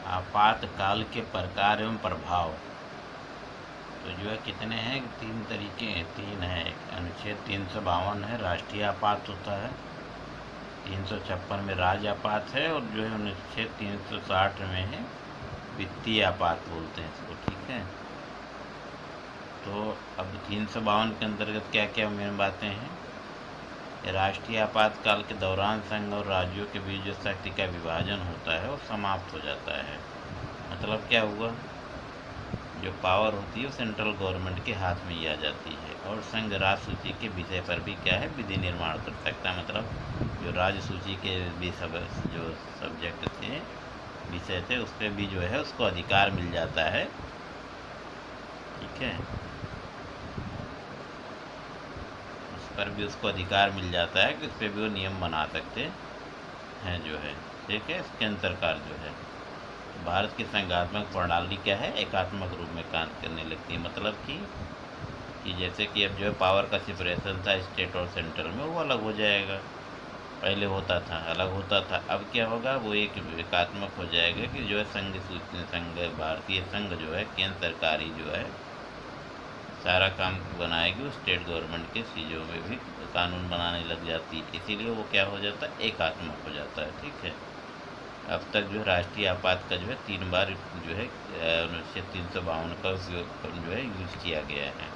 आपातकाल के प्रकार एवं प्रभाव। तो जो है कितने हैं, 3 तरीके हैं, 3 है। अनुच्छेद 352 है, राष्ट्रीय आपात होता है। 356 में राज्य आपात है, और जो है अनुच्छेद 360 में है वित्तीय आपात बोलते हैं इसको। ठीक है, तो अब 352 के अंतर्गत क्या क्या मेन बातें हैं। राष्ट्रीय आपातकाल के दौरान संघ और राज्यों के बीच जो शक्ति का विभाजन होता है वो समाप्त हो जाता है। मतलब क्या हुआ, जो पावर होती है वो सेंट्रल गवर्नमेंट के हाथ में ही आ जाती है, और संघ राज्य सूची के विषय पर भी क्या है, विधि निर्माण कर सकता है। मतलब जो राज्य सूची के भी जो सब्जेक्ट थे, विषय थे, उस पर भी जो है उसको अधिकार मिल जाता है। ठीक है, उस पर भी उसको अधिकार मिल जाता है कि उस पर भी वो नियम बना सकते हैं जो है। ठीक है, इसके अंतर्कार जो है भारत की संघात्मक प्रणाली क्या है, एकात्मक रूप में काम करने लगती है। मतलब कि जैसे कि अब जो है पावर का सेपरेशन था स्टेट और सेंट्रल में, वो अलग हो जाएगा। पहले होता था, अलग होता था, अब क्या होगा, वो एक एकात्मक हो जाएगा कि जो है संघ भारतीय संघ जो है केंद्र सरकारी जो है सारा काम बनाएगी, वो स्टेट गवर्नमेंट के चीज़ों में भी कानून बनाने लग जाती है। इसीलिए वो क्या हो जाता है, एकात्मक हो जाता है। ठीक है, अब तक जो है राष्ट्रीय आपात का जो है 3 बार जो है अनुच्छेद 352 का उपयोग जो है यूज किया गया है।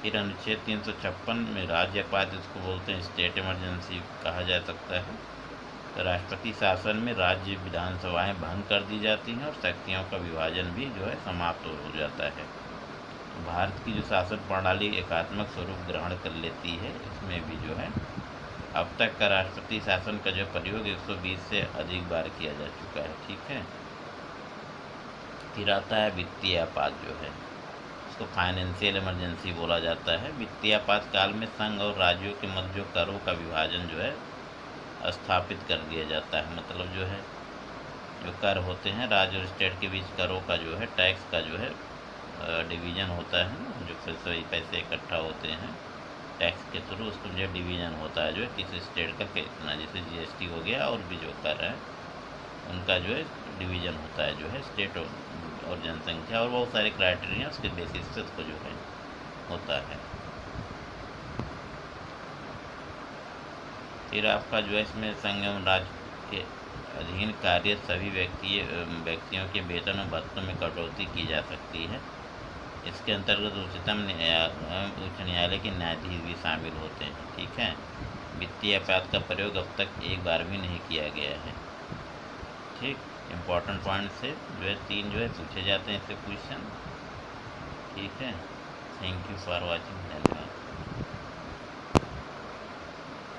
फिर अनुच्छेद 356 में राज्य आपात, इसको बोलते हैं स्टेट इमरजेंसी कहा जा सकता है। तो राष्ट्रपति शासन में राज्य विधानसभाएं भंग कर दी जाती हैं और शक्तियों का विभाजन भी जो है समाप्त हो जाता है। भारत की जो शासन प्रणाली एकात्मक स्वरूप ग्रहण कर लेती है। इसमें भी जो है अब तक का राष्ट्रपति शासन का जो प्रयोग 120 से अधिक बार किया जा चुका है। ठीक है, फिर आता है वित्तीय आपात जो है, इसको फाइनेंशियल इमरजेंसी बोला जाता है। वित्तीय आपात काल में संघ और राज्यों के मध्य जो करों का विभाजन जो है स्थापित कर दिया जाता है। मतलब जो है जो कर होते हैं राज्य और स्टेट के बीच, करों का जो है टैक्स का जो है डिवीज़न होता है, जो सही पैसे इकट्ठा होते हैं टैक्स के थ्रू, उसको जो डिवीज़न होता है जो है किसी स्टेट का कितना, जैसे जीएसटी हो गया और भी जो कर है उनका जो है डिवीज़न होता है जो है स्टेट और जनसंख्या और बहुत सारे क्राइटेरिया उसके बेसिस पे उसको जो है होता है। फिर आपका जो है इसमें संघ एवं राज्य के अधीन कार्य सभी व्यक्तियों के वेतन और भत्तों में कटौती की जा सकती है। इसके अंतर्गत उच्च न्यायालय के न्यायाधीश भी शामिल होते हैं। ठीक है, वित्तीय अपराध का प्रयोग अब तक एक बार भी नहीं किया गया है। ठीक, इम्पोर्टेंट पॉइंट से जो है 3 जो है पूछे जाते हैं इससे क्वेश्चन। ठीक है, थैंक यू फॉर वॉचिंग।